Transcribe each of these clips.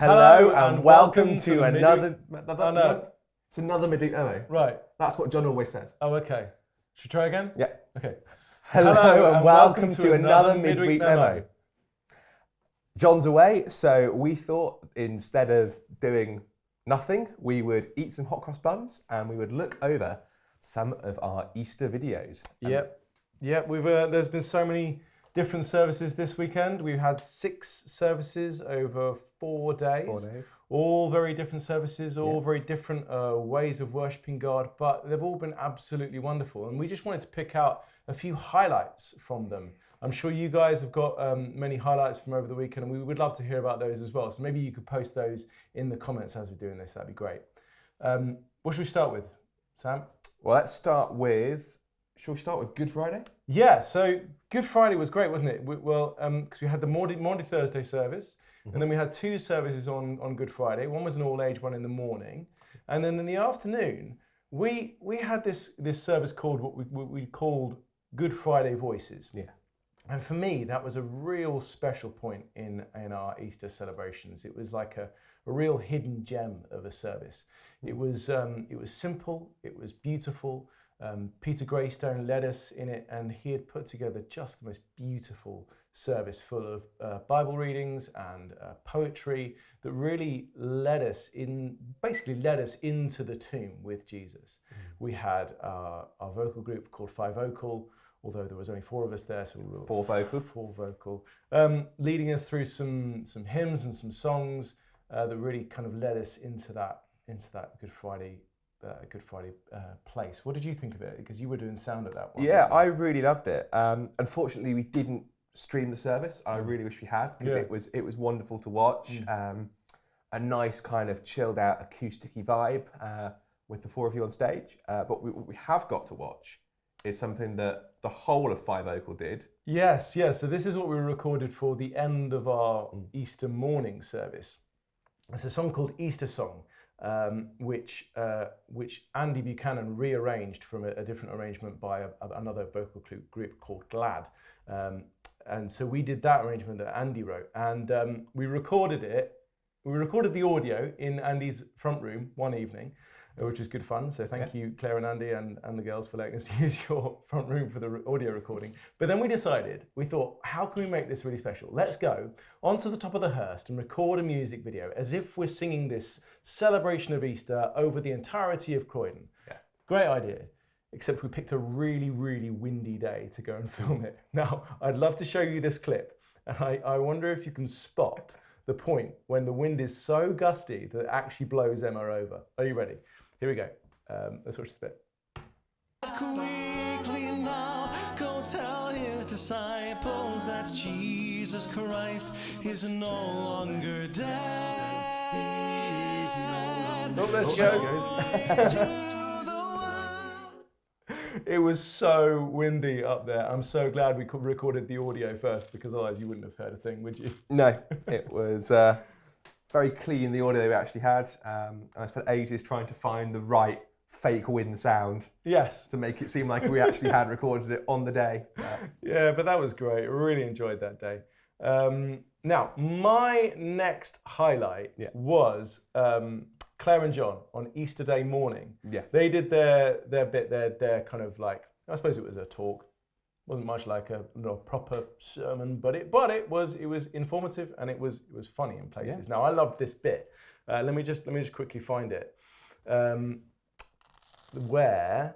Hello and welcome to another... It's another Midweek Memo. Right. That's what John always says. Oh, okay. Should we try again? Yeah. Okay. Hello and welcome to another Midweek Memo. John's away, so we thought instead of doing nothing, we would eat some hot cross buns and we would look over some of our Easter videos. Yep. We've there's been so many different services this weekend. We've had 6 services over 4 days. 4 days. All very different services, all very different ways of worshipping God, but they've all been absolutely wonderful. And we just wanted to pick out a few highlights from them. I'm sure you guys have got many highlights from over the weekend, and we would love to hear about those as well. So maybe you could post those in the comments as we're doing this. That'd be great. What should we start with, Sam? Well, let's start with... Shall we start with Good Friday? Yeah, so Good Friday was great, wasn't it? Because we had the Maundy Thursday service, and then we had 2 services on Good Friday. One was an all-age one in the morning, and then in the afternoon, we had this service called what we called Good Friday Voices. Yeah. And for me, that was a real special point in our Easter celebrations. It was like a real hidden gem of a service. It was simple, it was beautiful. Peter Greystone led us in it, and he had put together just the most beautiful service full of Bible readings and poetry that really led us into the tomb with Jesus. We had our vocal group called 5 Vocal, although there was only 4 of us there, so we were 4 vocal. 4 vocal, leading us through some hymns and some songs that really kind of led us into that Good Friday place. What did you think of it? Because you were doing sound at that one. Yeah, I really loved it. Unfortunately, we didn't stream the service. I really wish we had, because it was wonderful to watch. A nice kind of chilled out acoustic-y vibe with the 4 of you on stage. But what we have got to watch is something that the whole of 5 Vocal did. Yes. So this is what we recorded for the end of our Easter morning service. It's a song called Easter Song. Which Andy Buchanan rearranged from a different arrangement by another vocal group called Glad. And so we did that arrangement that Andy wrote, and we recorded it. We recorded the audio in Andy's front room one evening, which was good fun. So thank you, Claire and Andy and the girls, for letting us use your front room for the audio recording. But then we thought, how can we make this really special? Let's go onto the top of the Hurst and record a music video as if we're singing this celebration of Easter over the entirety of Croydon. Yeah. Great idea, except we picked a really, really windy day to go and film it. Now, I'd love to show you this clip, and I wonder if you can spot the point when the wind is so gusty that it actually blows Emma over. Are you ready? Here we go. Let's watch this bit. Quickly now, go tell his disciples that Jesus Christ is no longer dead. Oh, there she goes. It was so windy up there. I'm so glad we recorded the audio first, because otherwise you wouldn't have heard a thing, would you? No, it was very clean, the audio we actually had. I spent ages trying to find the right fake wind sound. Yes. To make it seem like we actually had recorded it on the day. Yeah, but that was great. I really enjoyed that day. Now, my next highlight was Claire and John on Easter Day morning. Yeah. They did their bit, their kind of like, I suppose it was a talk. Wasn't much like a proper sermon, but it was informative, and it was funny in places. Yeah. Now, I loved this bit. Let me just quickly find it. Where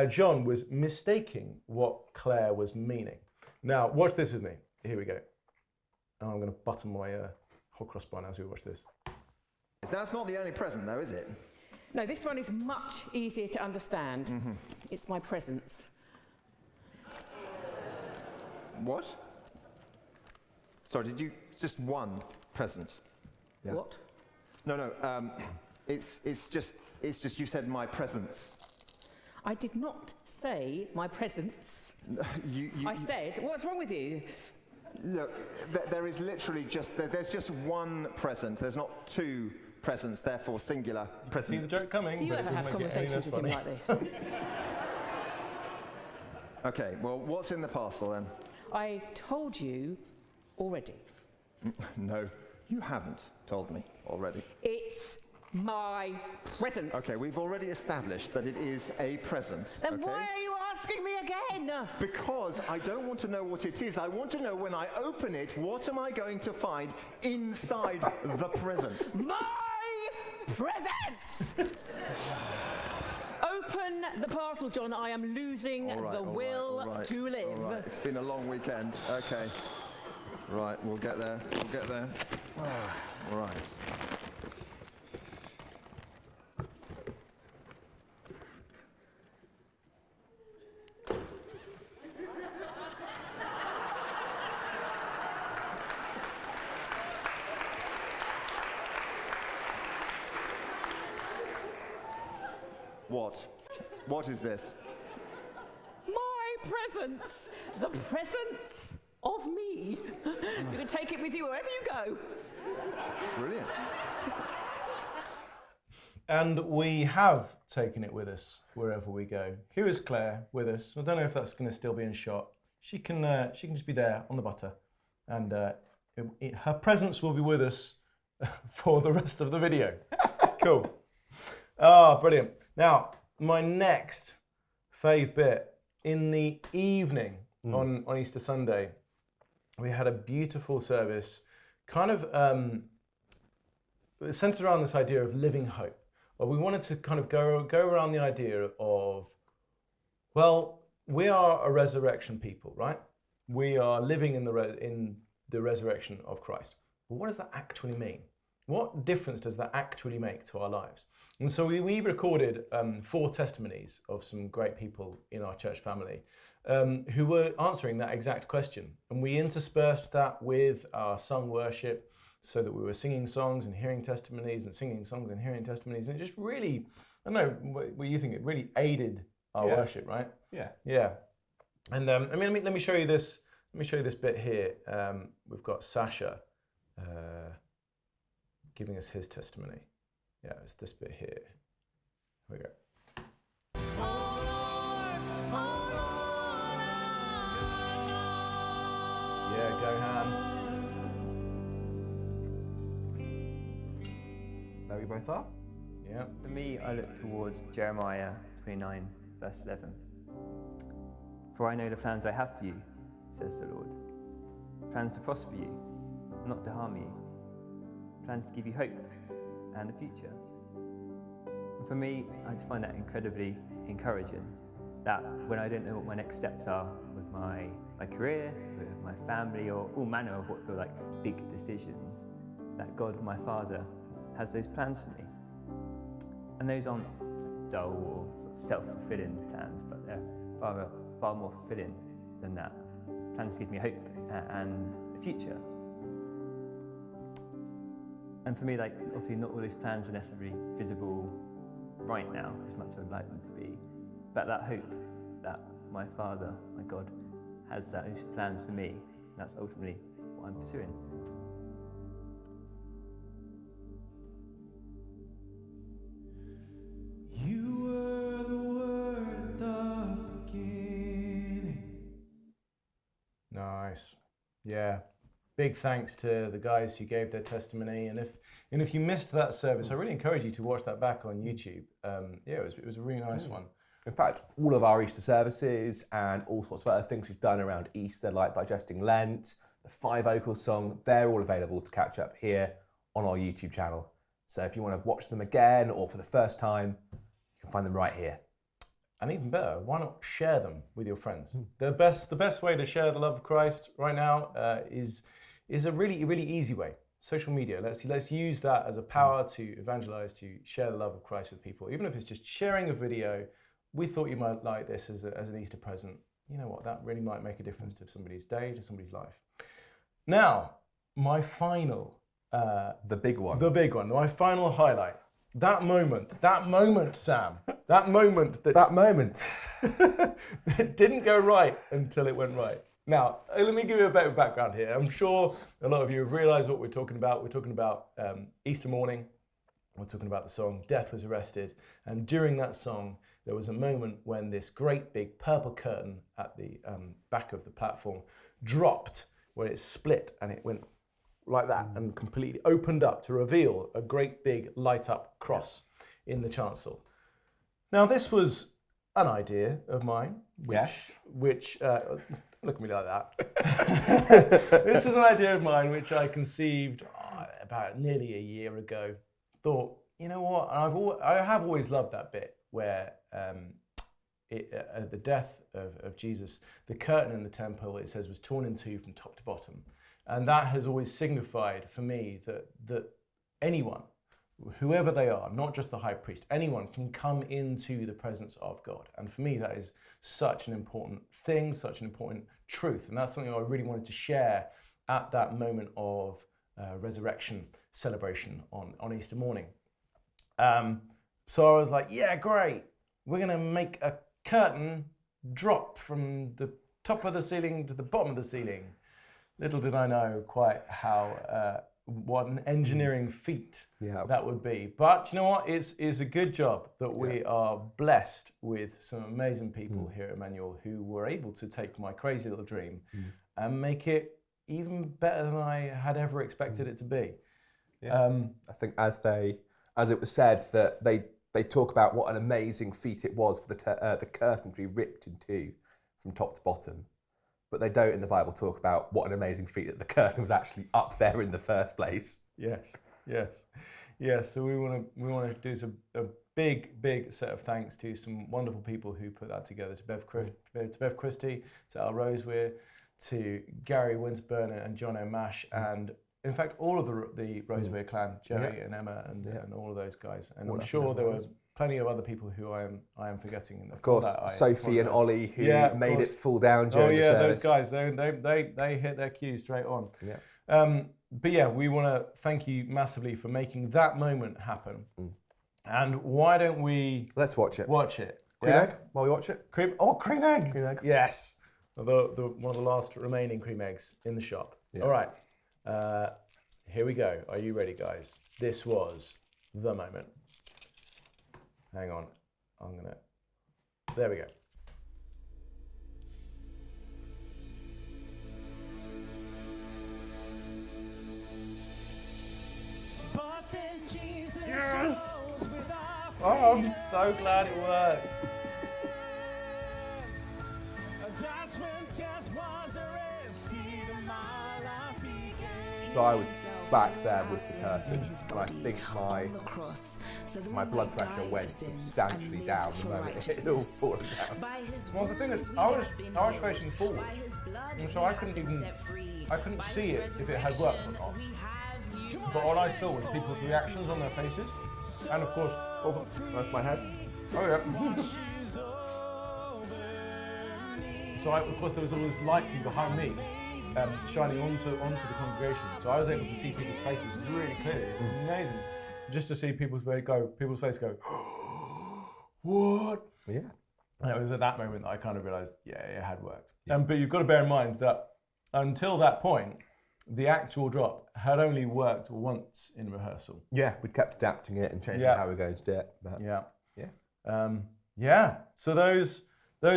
John was mistaking what Claire was meaning. Now, watch this with me. Here we go. And I'm going to button my hot cross bun as we watch this. That's not the only present, though, is it? No, this one is much easier to understand. Mm-hmm. It's my presence. What? Sorry, did you... Just one present? Yeah. What? No. It's just you said my presence. I did not say my presence. I said, what's wrong with you? Look, there is literally there's just one present. There's not 2 presents, therefore singular present. See the joke coming. Do you ever have conversations with him like this? Okay, well, what's in the parcel then? I told you already. No, you haven't told me already. It's my present. Okay, we've already established that it is a present. Then okay? why are you asking me again? Because I don't want to know what it is. I want to know when I open it, what am I going to find inside the present? My presents! Open the parcel, John. I am losing the will to live. All right. It's been a long weekend. Okay. Right, we'll get there. We'll get there. All right. What? What is this? My presents. The presents of me. You can take it with you wherever you go. Brilliant. And we have taken it with us wherever we go. Here is Claire with us. I don't know if that's going to still be in shot. She can just be there on the butter, and her presence will be with us for the rest of the video. Cool. Brilliant. Now, my next fave bit, in the evening on Easter Sunday, we had a beautiful service, kind of centered around this idea of living hope. Well, we wanted to kind of go around the idea of, well, we are a resurrection people, right? We are living in the resurrection of Christ. But what does that actually mean? What difference does that actually make to our lives? And so we recorded 4 testimonies of some great people in our church family who were answering that exact question. And we interspersed that with our sung worship so that we were singing songs and hearing testimonies and singing songs and hearing testimonies. And it just really, I don't know what you think, it really aided our worship, right? Yeah. Yeah. And let me show you this. Let me show you this bit here. We've got Sasha giving us his testimony. Yeah, it's this bit here. Here we go. Yeah, go ham. There we both are. Yeah. For me, I look towards Jeremiah 29, verse 11. For I know the plans I have for you, says the Lord. Plans to prosper you, not to harm you. Plans to give you hope and a future. And for me, I just find that incredibly encouraging. That when I don't know what my next steps are with my career, with my family, or all manner of what feel like big decisions, that God, my Father, has those plans for me. And those aren't dull or sort of self-fulfilling plans, but they're far more fulfilling than that. Plans to give me hope and a future. And for me, like, obviously not all those plans are necessarily visible right now, as much as I'd like them to be. But that hope that my Father, my God, has those plans for me, and that's ultimately what I'm pursuing. You were the word, the beginning. Nice. Yeah. Big thanks to the guys who gave their testimony. And if you missed that service, I really encourage you to watch that back on YouTube. It was a really nice one. In fact, all of our Easter services and all sorts of other things we've done around Easter, like digesting Lent, the 5 vocal song, they're all available to catch up here on our YouTube channel. So if you want to watch them again or for the first time, you can find them right here. And even better, why not share them with your friends? The best way to share the love of Christ right now is a really, really easy way. Social media. Let's use that as a power to evangelize, to share the love of Christ with people. Even if it's just sharing a video, we thought you might like this as an Easter present. You know what? That really might make a difference to somebody's day, to somebody's life. Now, my final, the big one, my final highlight. That moment, Sam. That moment. It didn't go right until it went right. Now, let me give you a bit of background here. I'm sure a lot of you have realised what we're talking about. We're talking about Easter morning. We're talking about the song Death Was Arrested. And during that song, there was a moment when this great big purple curtain at the back of the platform dropped, where it split and it went like that and completely opened up to reveal a great big light up cross in the chancel. Now this was an idea of mine, which look at me like that. This is an idea of mine which I conceived about nearly a year ago. Thought, you know what? I have always loved that bit where at the death of Jesus, the curtain in the temple, it says, was torn in two from top to bottom, and that has always signified for me that anyone, whoever they are, not just the high priest, anyone can come into the presence of God. And for me, that is such an important thing, such an important truth. And that's something I really wanted to share at that moment of resurrection celebration on Easter morning. So I was like, yeah, great. We're going to make a curtain drop from the top of the ceiling to the bottom of the ceiling. Little did I know quite how what an engineering feat that would be. But you know what? It's a good job that we are blessed with some amazing people here at Emmanuel who were able to take my crazy little dream and make it even better than I had ever expected it to be. Yeah. I think as it was said that they talk about what an amazing feat it was for the curtain to be ripped in two from top to bottom. But they don't in the Bible talk about what an amazing feat that the curtain was actually up there in the first place. Yes. So we want to do a big set of thanks to some wonderful people who put that together. To Bev Christie, to Al Roseweir, to Gary Winterburn and John O'Mash, and in fact all of the Roseweir clan, Jerry and Emma and all of those guys. And I'm sure there were plenty of other people who I am forgetting. Of course, Sophie and Ollie who made it fall down during the service. Those guys, they hit their cue straight on. But yeah, we want to thank you massively for making that moment happen. And why don't we... Let's watch it. Cream egg while we watch it? Cream egg. Yes. One of the last remaining cream eggs in the shop. Yeah. All right. Here we go. Are you ready, guys? This was the moment. Hang on. There we go. But then Jesus rose with our Oh, I'm so glad it worked. That's when death was arrested and my life began. So I was back there with the curtain, and I think my blood pressure went substantially down the moment it all fallen down. Well, the thing is, I was facing forward, and so I couldn't see it if it had worked or not. But all I saw was people's reactions on their faces, and of course, That's my head. oh yeah. So of course there was all this light from behind me, shining onto the congregation. So I was able to see people's faces really clearly. It was amazing, just to see people's face go, what? Yeah. And it was at that moment that I kind of realised, it had worked. But you've got to bear in mind that until that point, the actual drop had only worked once in rehearsal. Yeah, we kept adapting it and changing how we're going to do it. But So those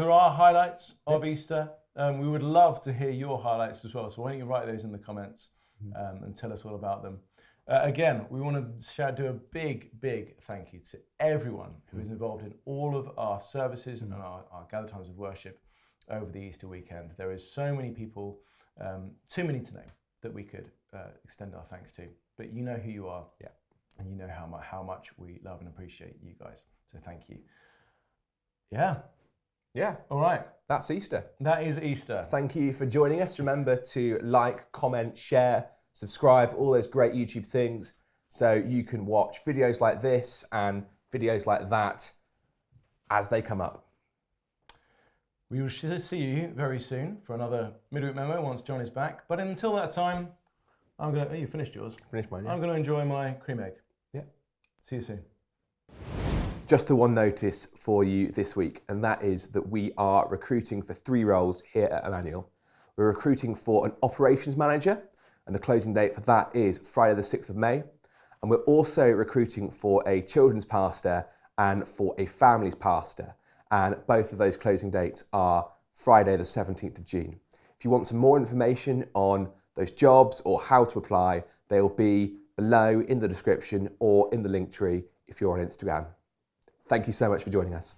are our highlights of Easter. We would love to hear your highlights as well. So why don't you write those in the comments and tell us all about them. Again, we want to do a big thank you to everyone who is involved in all of our services and our gather times of worship over the Easter weekend. There is so many people, too many to name, that we could extend our thanks to. But you know who you are, and you know how much we love and appreciate you guys. So thank you. Yeah. All right. That's Easter. That is Easter. Thank you for joining us. Remember to like, comment, share, subscribe, all those great YouTube things, so you can watch videos like this and videos like that as they come up. We will see you very soon for another Midweek Memo once John is back. But until that time, you finished yours. Finished mine, yeah. I'm going to enjoy my cream egg. Yeah. See you soon. Just the one notice for you this week, and that is that we are recruiting for 3 roles here at Emmanuel. We're recruiting for an operations manager, and the closing date for that is Friday the 6th of May. And we're also recruiting for a children's pastor and for a families pastor. And both of those closing dates are Friday the 17th of June. If you want some more information on those jobs or how to apply, they will be below in the description or in the link tree if you're on Instagram. Thank you so much for joining us.